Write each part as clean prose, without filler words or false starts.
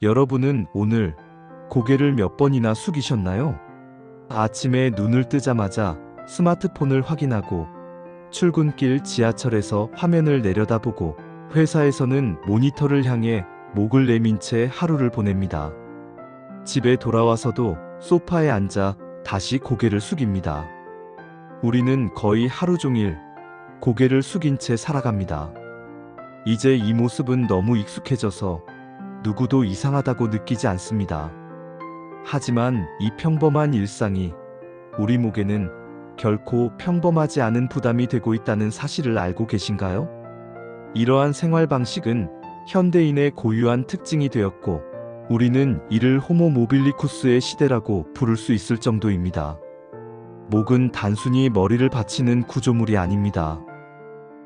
여러분은 오늘 고개를 몇 번이나 숙이셨나요? 아침에 눈을 뜨자마자 스마트폰을 확인하고, 출근길 지하철에서 화면을 내려다보고, 회사에서는 모니터를 향해 목을 내민 채 하루를 보냅니다. 집에 돌아와서도 소파에 앉아 다시 고개를 숙입니다. 우리는 거의 하루 종일 고개를 숙인 채 살아갑니다. 이제 이 모습은 너무 익숙해져서 누구도 이상하다고 느끼지 않습니다. 하지만 이 평범한 일상이 우리 목에는 결코 평범하지 않은 부담이 되고 있다는 사실을 알고 계신가요? 이러한 생활 방식은 현대인의 고유한 특징이 되었고, 우리는 이를 호모 모빌리쿠스의 시대라고 부를 수 있을 정도입니다. 목은 단순히 머리를 받치는 구조물이 아닙니다.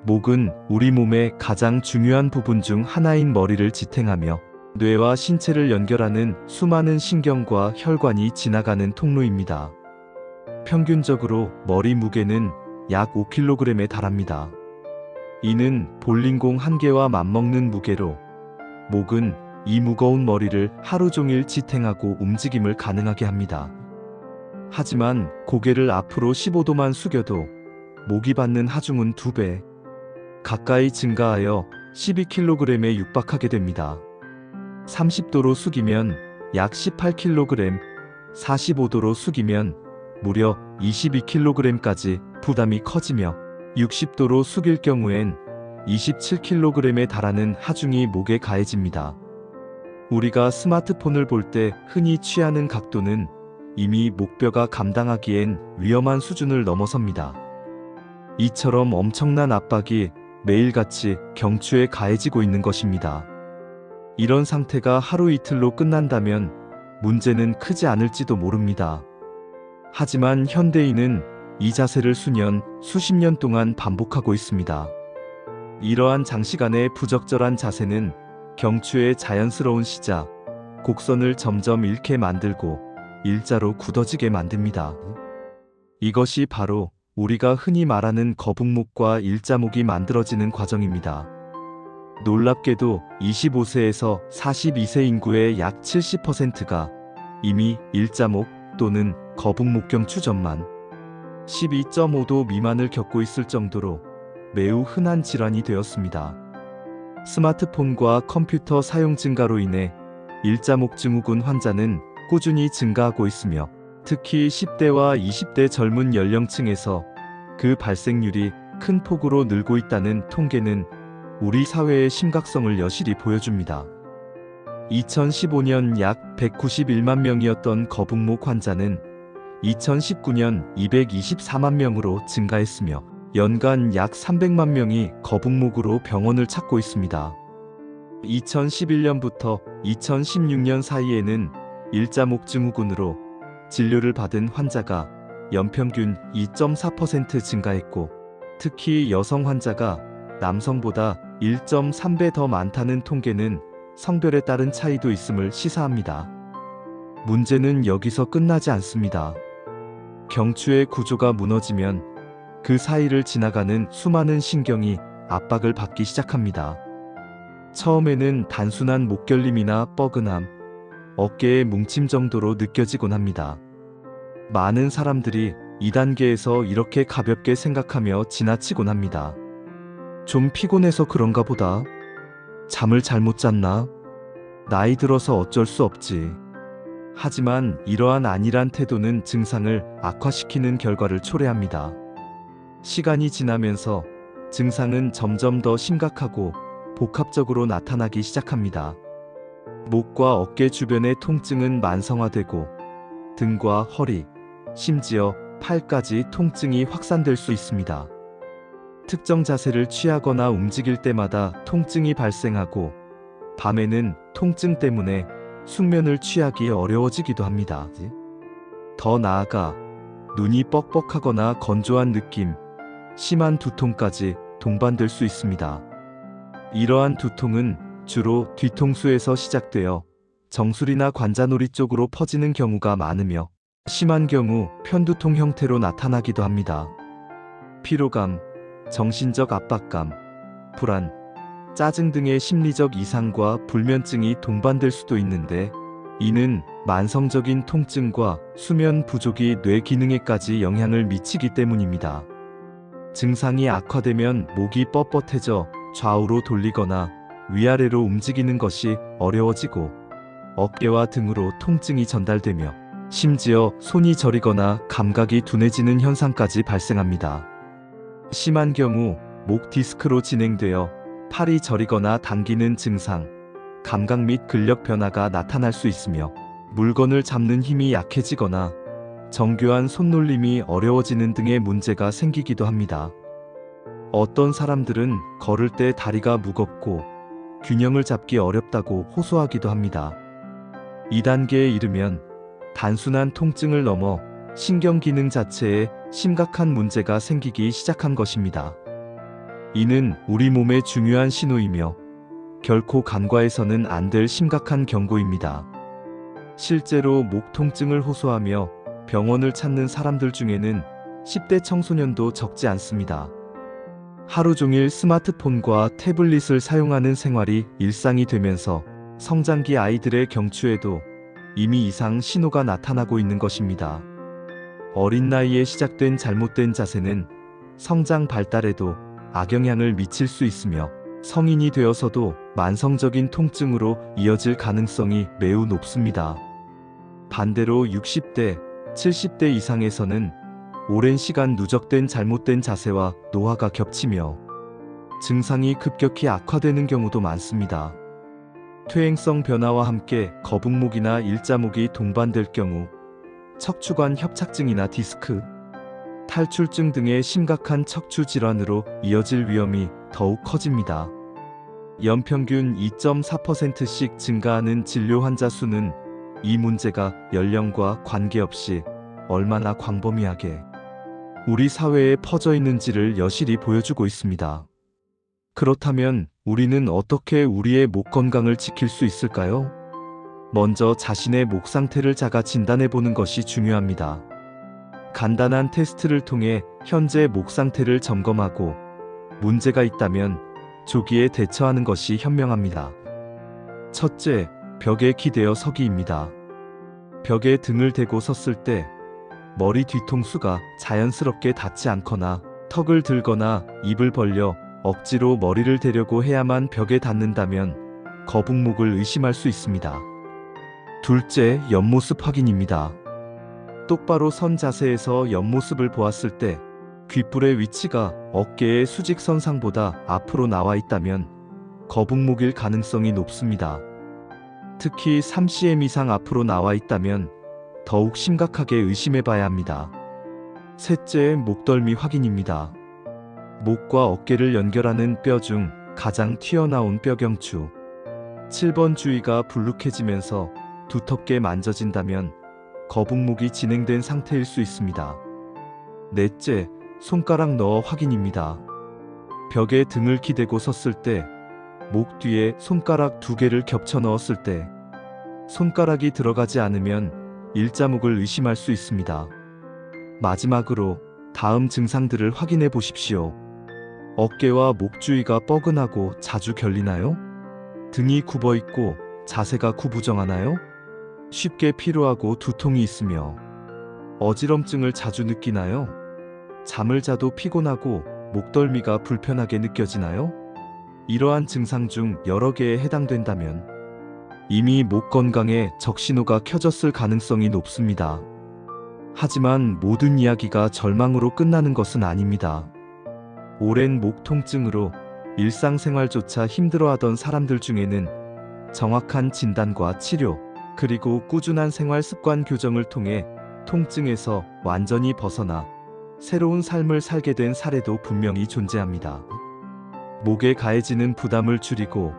목은 우리 몸의 가장 중요한 부분 중 하나인 머리를 지탱하며 뇌와 신체를 연결하는 수많은 신경과 혈관이 지나가는 통로입니다. 평균적으로 머리 무게는 약 5kg에 달합니다. 이는 볼링공 한 개와 맞먹는 무게로, 목은 이 무거운 머리를 하루 종일 지탱하고 움직임을 가능하게 합니다. 하지만 고개를 앞으로 15도만 숙여도 목이 받는 하중은 2배 가까이 증가하여 12kg에 육박하게 됩니다. 30도로 숙이면 약 18kg, 45도로 숙이면 무려 22kg까지 부담이 커지며, 60도로 숙일 경우엔 27kg에 달하는 하중이 목에 가해집니다. 우리가 스마트폰을 볼 때 흔히 취하는 각도는 이미 목뼈가 감당하기엔 위험한 수준을 넘어섭니다. 이처럼 엄청난 압박이 매일같이 경추에 가해지고 있는 것입니다. 이런 상태가 하루 이틀로 끝난다면 문제는 크지 않을지도 모릅니다. 하지만 현대인은 이 자세를 수년, 수십 년 동안 반복하고 있습니다. 이러한 장시간의 부적절한 자세는 경추의 자연스러운 시작, 곡선을 점점 잃게 만들고 일자로 굳어지게 만듭니다. 이것이 바로 우리가 흔히 말하는 거북목과 일자목이 만들어지는 과정입니다. 놀랍게도 25세에서 42세 인구의 약 70%가 이미 일자목 또는 거북목경 추전만 12.5도 미만을 겪고 있을 정도로 매우 흔한 질환이 되었습니다. 스마트폰과 컴퓨터 사용 증가로 인해 일자목 증후군 환자는 꾸준히 증가하고 있으며, 특히 10대와 20대 젊은 연령층에서 그 발생률이 큰 폭으로 늘고 있다는 통계는 우리 사회의 심각성을 여실히 보여줍니다. 2015년 약 191만 명이었던 거북목 환자는 2019년 224만 명으로 증가했으며, 연간 약 300만 명이 거북목으로 병원을 찾고 있습니다. 2011년부터 2016년 사이에는 일자목 증후군으로 진료를 받은 환자가 연평균 2.4% 증가했고, 특히 여성 환자가 남성보다 1.3배 더 많다는 통계는 성별에 따른 차이도 있음을 시사합니다. 문제는 여기서 끝나지 않습니다. 경추의 구조가 무너지면 그 사이를 지나가는 수많은 신경이 압박을 받기 시작합니다. 처음에는 단순한 목결림이나 뻐근함, 어깨의 뭉침 정도로 느껴지곤 합니다. 많은 사람들이 2단계에서 이렇게 가볍게 생각하며 지나치곤 합니다. 좀 피곤해서 그런가 보다. 잠을 잘못 잤나? 나이 들어서 어쩔 수 없지. 하지만 이러한 안일한 태도는 증상을 악화시키는 결과를 초래합니다. 시간이 지나면서 증상은 점점 더 심각하고 복합적으로 나타나기 시작합니다. 목과 어깨 주변의 통증은 만성화되고, 등과 허리, 심지어 팔까지 통증이 확산될 수 있습니다. 특정 자세를 취하거나 움직일 때마다 통증이 발생하고, 밤에는 통증 때문에 숙면을 취하기 어려워지기도 합니다. 더 나아가 눈이 뻑뻑하거나 건조한 느낌, 심한 두통까지 동반될 수 있습니다. 이러한 두통은 주로 뒤통수에서 시작되어 정수리나 관자놀이 쪽으로 퍼지는 경우가 많으며, 심한 경우 편두통 형태로 나타나기도 합니다. 피로감, 정신적 압박감, 불안, 짜증 등의 심리적 이상과 불면증이 동반될 수도 있는데, 이는 만성적인 통증과 수면 부족이 뇌 기능에까지 영향을 미치기 때문입니다. 증상이 악화되면 목이 뻣뻣해져 좌우로 돌리거나 위아래로 움직이는 것이 어려워지고, 어깨와 등으로 통증이 전달되며 심지어 손이 저리거나 감각이 둔해지는 현상까지 발생합니다. 심한 경우 목 디스크로 진행되어 팔이 저리거나 당기는 증상, 감각 및 근력 변화가 나타날 수 있으며, 물건을 잡는 힘이 약해지거나 정교한 손놀림이 어려워지는 등의 문제가 생기기도 합니다. 어떤 사람들은 걸을 때 다리가 무겁고 균형을 잡기 어렵다고 호소하기도 합니다. 2단계에 이르면 단순한 통증을 넘어 신경 기능 자체에 심각한 문제가 생기기 시작한 것입니다. 이는 우리 몸의 중요한 신호이며 결코 간과해서는 안 될 심각한 경고입니다. 실제로 목 통증을 호소하며 병원을 찾는 사람들 중에는 10대 청소년도 적지 않습니다. 하루 종일 스마트폰과 태블릿을 사용하는 생활이 일상이 되면서 성장기 아이들의 경추에도 이미 이상 신호가 나타나고 있는 것입니다. 어린 나이에 시작된 잘못된 자세는 성장 발달에도 악영향을 미칠 수 있으며, 성인이 되어서도 만성적인 통증으로 이어질 가능성이 매우 높습니다. 반대로 60대, 70대 이상에서는 오랜 시간 누적된 잘못된 자세와 노화가 겹치며 증상이 급격히 악화되는 경우도 많습니다. 퇴행성 변화와 함께 거북목이나 일자목이 동반될 경우 척추관 협착증이나 디스크, 탈출증 등의 심각한 척추 질환으로 이어질 위험이 더욱 커집니다. 연평균 2.4%씩 증가하는 진료 환자 수는 이 문제가 연령과 관계없이 얼마나 광범위하게 우리 사회에 퍼져 있는지를 여실히 보여주고 있습니다. 그렇다면 우리는 어떻게 우리의 목 건강을 지킬 수 있을까요? 먼저 자신의 목 상태를 자가 진단해 보는 것이 중요합니다. 간단한 테스트를 통해 현재 목 상태를 점검하고 문제가 있다면 조기에 대처하는 것이 현명합니다. 첫째, 벽에 기대어 서기입니다. 벽에 등을 대고 섰을 때 머리 뒤통수가 자연스럽게 닿지 않거나 턱을 들거나 입을 벌려 억지로 머리를 대려고 해야만 벽에 닿는다면 거북목을 의심할 수 있습니다. 둘째, 옆모습 확인입니다. 똑바로 선 자세에서 옆모습을 보았을 때 귓불의 위치가 어깨의 수직선상보다 앞으로 나와 있다면 거북목일 가능성이 높습니다. 특히 3cm 이상 앞으로 나와 있다면 더욱 심각하게 의심해 봐야 합니다. 셋째, 목덜미 확인입니다. 목과 어깨를 연결하는 뼈 중 가장 튀어나온 뼈경추 7번 주위가 불룩해지면서 두텁게 만져진다면 거북목이 진행된 상태일 수 있습니다. 넷째, 손가락 너어 확인입니다. 벽에 등을 기대고 섰을 때, 목 뒤에 손가락 2개를 겹쳐 넣었을 때 손가락이 들어가지 않으면 일자목을 의심할 수 있습니다. 마지막으로 다음 증상들을 확인해 보십시오. 어깨와 목 주위가 뻐근하고 자주 결리나요? 등이 굽어 있고 자세가 구부정하나요? 쉽게 피로하고 두통이 있으며 어지럼증을 자주 느끼나요? 잠을 자도 피곤하고 목덜미가 불편하게 느껴지나요? 이러한 증상 중 여러 개에 해당된다면 이미 목 건강에 적신호가 켜졌을 가능성이 높습니다. 하지만 모든 이야기가 절망으로 끝나는 것은 아닙니다. 오랜 목 통증으로 일상생활조차 힘들어하던 사람들 중에는 정확한 진단과 치료, 그리고 꾸준한 생활 습관 교정을 통해 통증에서 완전히 벗어나 새로운 삶을 살게 된 사례도 분명히 존재합니다. 목에 가해지는 부담을 줄이고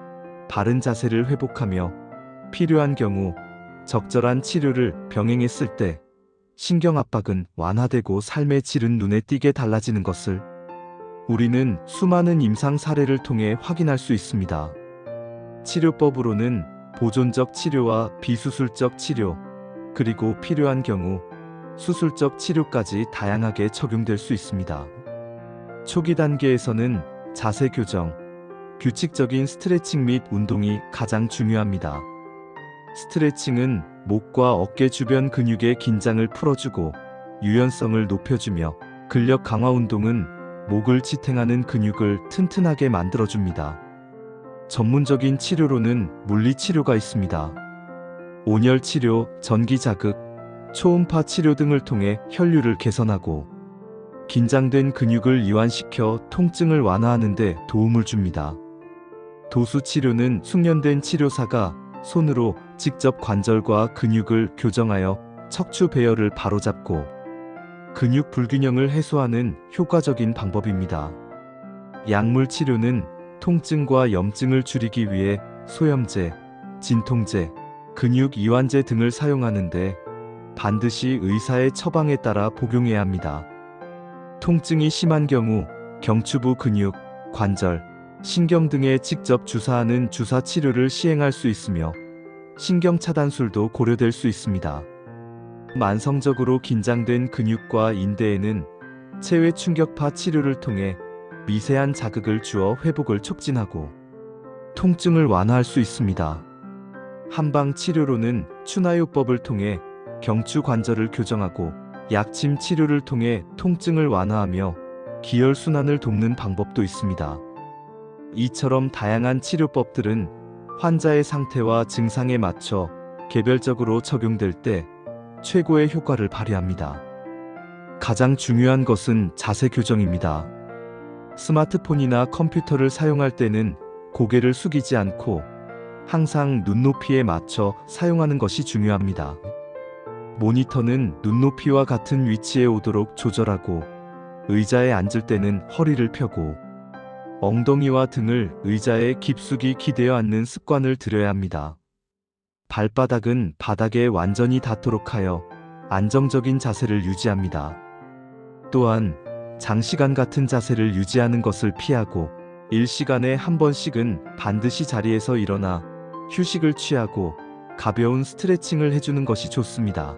바른 자세를 회복하며 필요한 경우 적절한 치료를 병행했을 때 신경 압박은 완화되고 삶의 질은 눈에 띄게 달라지는 것을 우리는 수많은 임상 사례를 통해 확인할 수 있습니다. 치료법으로는 보존적 치료와 비수술적 치료, 그리고 필요한 경우 수술적 치료까지 다양하게 적용될 수 있습니다. 초기 단계에서는 자세 교정, 규칙적인 스트레칭 및 운동이 가장 중요합니다. 스트레칭은 목과 어깨 주변 근육의 긴장을 풀어주고 유연성을 높여주며, 근력 강화 운동은 목을 지탱하는 근육을 튼튼하게 만들어줍니다. 전문적인 치료로는 물리치료가 있습니다. 온열 치료, 전기 자극, 초음파 치료 등을 통해 혈류를 개선하고 긴장된 근육을 이완시켜 통증을 완화하는 데 도움을 줍니다. 도수 치료는 숙련된 치료사가 손으로 직접 관절과 근육을 교정하여 척추 배열을 바로잡고 근육 불균형을 해소하는 효과적인 방법입니다. 약물 치료는 통증과 염증을 줄이기 위해 소염제, 진통제, 근육 이완제 등을 사용하는데 반드시 의사의 처방에 따라 복용해야 합니다. 통증이 심한 경우 경추부 근육, 관절, 신경 등에 직접 주사하는 주사 치료를 시행할 수 있으며 신경 차단술도 고려될 수 있습니다. 만성적으로 긴장된 근육과 인대에는 체외 충격파 치료를 통해 미세한 자극을 주어 회복을 촉진하고 통증을 완화할 수 있습니다. 한방 치료로는 추나요법을 통해 경추 관절을 교정하고 약침 치료를 통해 통증을 완화하며 기혈 순환을 돕는 방법도 있습니다. 이처럼 다양한 치료법들은 환자의 상태와 증상에 맞춰 개별적으로 적용될 때 최고의 효과를 발휘합니다. 가장 중요한 것은 자세 교정입니다. 스마트폰이나 컴퓨터를 사용할 때는 고개를 숙이지 않고 항상 눈높이에 맞춰 사용하는 것이 중요합니다. 모니터는 눈높이와 같은 위치에 오도록 조절하고 의자에 앉을 때는 허리를 펴고 엉덩이와 등을 의자에 깊숙이 기대어 앉는 습관을 들여야 합니다. 발바닥은 바닥에 완전히 닿도록 하여 안정적인 자세를 유지합니다. 또한 장시간 같은 자세를 유지하는 것을 피하고 1시간에 한 번씩은 반드시 자리에서 일어나 휴식을 취하고 가벼운 스트레칭을 해주는 것이 좋습니다.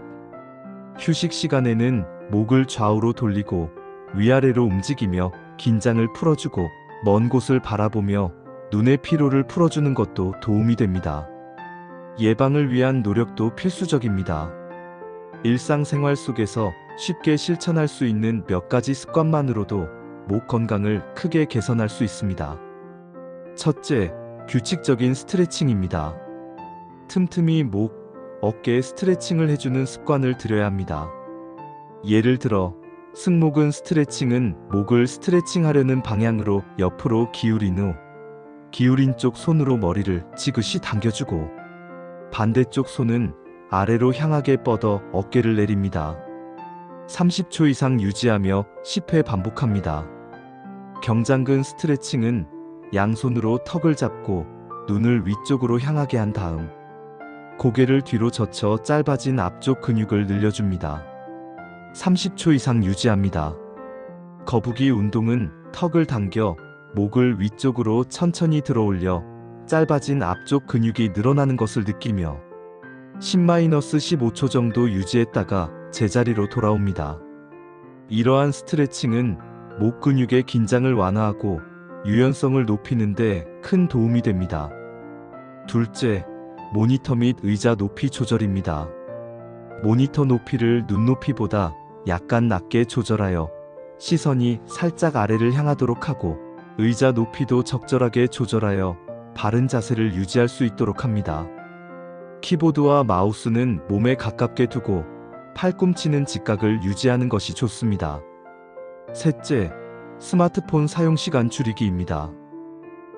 휴식 시간에는 목을 좌우로 돌리고 위아래로 움직이며 긴장을 풀어주고 먼 곳을 바라보며 눈의 피로를 풀어주는 것도 도움이 됩니다. 예방을 위한 노력도 필수적입니다. 일상생활 속에서 쉽게 실천할 수 있는 몇 가지 습관만으로도 목 건강을 크게 개선할 수 있습니다. 첫째, 규칙적인 스트레칭입니다. 틈틈이 목, 어깨 스트레칭을 해주는 습관을 들여야 합니다. 예를 들어 승모근 스트레칭은 목을 스트레칭하려는 방향으로 옆으로 기울인 후 기울인 쪽 손으로 머리를 지그시 당겨주고 반대쪽 손은 아래로 향하게 뻗어 어깨를 내립니다. 30초 이상 유지하며 10회 반복합니다. 경장근 스트레칭은 양손으로 턱을 잡고 눈을 위쪽으로 향하게 한 다음 고개를 뒤로 젖혀 짧아진 앞쪽 근육을 늘려줍니다. 30초 이상 유지합니다. 거북이 운동은 턱을 당겨 목을 위쪽으로 천천히 들어올려 짧아진 앞쪽 근육이 늘어나는 것을 느끼며 10-15초 정도 유지했다가 제자리로 돌아옵니다. 이러한 스트레칭은 목 근육의 긴장을 완화하고 유연성을 높이는 데 큰 도움이 됩니다. 둘째, 모니터 및 의자 높이 조절입니다. 모니터 높이를 눈높이보다 약간 낮게 조절하여 시선이 살짝 아래를 향하도록 하고 의자 높이도 적절하게 조절하여 바른 자세를 유지할 수 있도록 합니다. 키보드와 마우스는 몸에 가깝게 두고 팔꿈치는 직각을 유지하는 것이 좋습니다. 셋째, 스마트폰 사용 시간 줄이기입니다.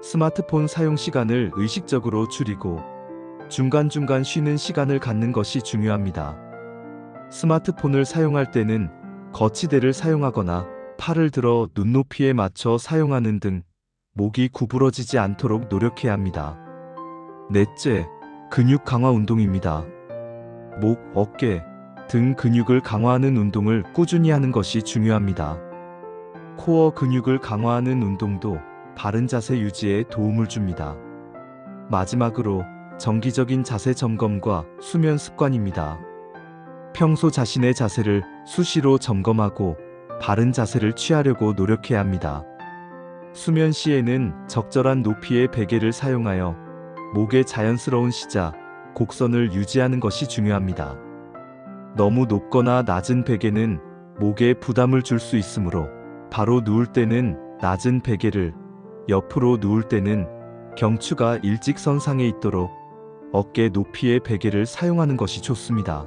스마트폰 사용 시간을 의식적으로 줄이고 중간중간 쉬는 시간을 갖는 것이 중요합니다. 스마트폰을 사용할 때는 거치대를 사용하거나 팔을 들어 눈높이에 맞춰 사용하는 등 목이 구부러지지 않도록 노력해야 합니다. 넷째, 근육 강화 운동입니다. 목, 어깨, 등 근육을 강화하는 운동을 꾸준히 하는 것이 중요합니다. 코어 근육을 강화하는 운동도 바른 자세 유지에 도움을 줍니다. 마지막으로 정기적인 자세 점검과 수면 습관입니다. 평소 자신의 자세를 수시로 점검하고 바른 자세를 취하려고 노력해야 합니다. 수면 시에는 적절한 높이의 베개를 사용하여 목의 자연스러운 시작, 곡선을 유지하는 것이 중요합니다. 너무 높거나 낮은 베개는 목에 부담을 줄 수 있으므로 바로 누울 때는 낮은 베개를, 옆으로 누울 때는 경추가 일직선상에 있도록 어깨 높이의 베개를 사용하는 것이 좋습니다.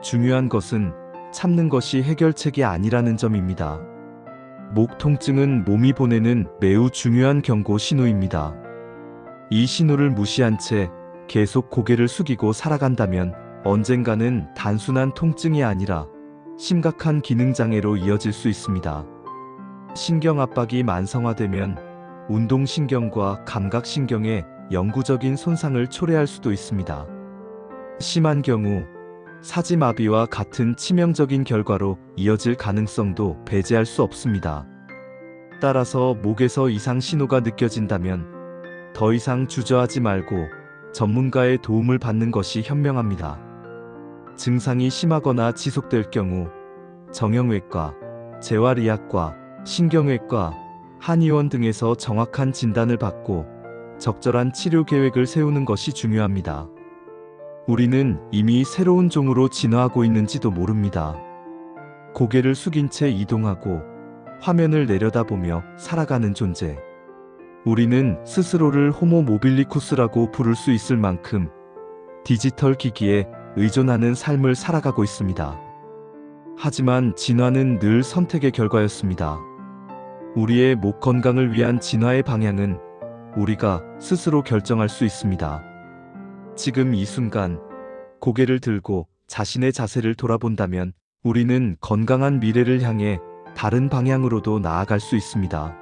중요한 것은 참는 것이 해결책이 아니라는 점입니다. 목 통증은 몸이 보내는 매우 중요한 경고 신호입니다. 이 신호를 무시한 채 계속 고개를 숙이고 살아간다면 언젠가는 단순한 통증이 아니라 심각한 기능장애로 이어질 수 있습니다. 신경 압박이 만성화되면 운동신경과 감각신경에 영구적인 손상을 초래할 수도 있습니다. 심한 경우 사지마비와 같은 치명적인 결과로 이어질 가능성도 배제할 수 없습니다. 따라서 목에서 이상 신호가 느껴진다면 더 이상 주저하지 말고 전문가의 도움을 받는 것이 현명합니다. 증상이 심하거나 지속될 경우 정형외과, 재활의학과, 신경외과, 한의원 등에서 정확한 진단을 받고 적절한 치료 계획을 세우는 것이 중요합니다. 우리는 이미 새로운 종으로 진화하고 있는지도 모릅니다. 고개를 숙인 채 이동하고 화면을 내려다보며 살아가는 존재. 우리는 스스로를 호모 모빌리쿠스라고 부를 수 있을 만큼 디지털 기기에 의존하는 삶을 살아가고 있습니다. 하지만 진화는 늘 선택의 결과였습니다. 우리의 목 건강을 위한 진화의 방향은 우리가 스스로 결정할 수 있습니다. 지금 이 순간 고개를 들고 자신의 자세를 돌아본다면 우리는 건강한 미래를 향해 다른 방향으로도 나아갈 수 있습니다.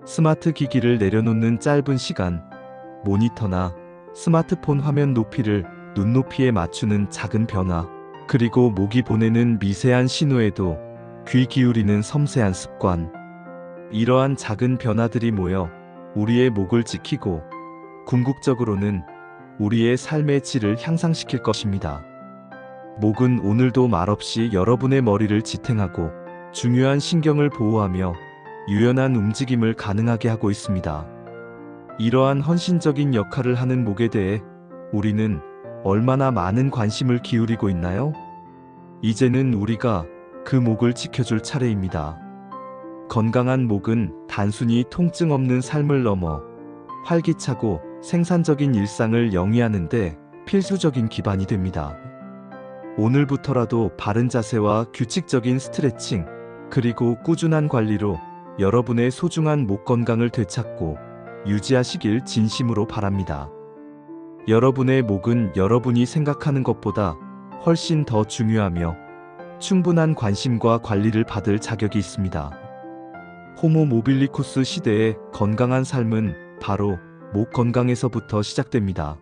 스마트 기기를 내려놓는 짧은 시간, 모니터나 스마트폰 화면 높이를 눈높이에 맞추는 작은 변화, 그리고 목이 보내는 미세한 신호에도 귀 기울이는 섬세한 습관. 이러한 작은 변화들이 모여 우리의 목을 지키고 궁극적으로는 우리의 삶의 질을 향상시킬 것입니다. 목은 오늘도 말없이 여러분의 머리를 지탱하고 중요한 신경을 보호하며 유연한 움직임을 가능하게 하고 있습니다. 이러한 헌신적인 역할을 하는 목에 대해 우리는 얼마나 많은 관심을 기울이고 있나요? 이제는 우리가 그 목을 지켜줄 차례입니다. 건강한 목은 단순히 통증 없는 삶을 넘어 활기차고 생산적인 일상을 영위하는 데 필수적인 기반이 됩니다. 오늘부터라도 바른 자세와 규칙적인 스트레칭, 그리고 꾸준한 관리로 여러분의 소중한 목 건강을 되찾고 유지하시길 진심으로 바랍니다. 여러분의 목은 여러분이 생각하는 것보다 훨씬 더 중요하며 충분한 관심과 관리를 받을 자격이 있습니다. 호모 모빌리쿠스 시대의 건강한 삶은 바로 목 건강에서부터 시작됩니다.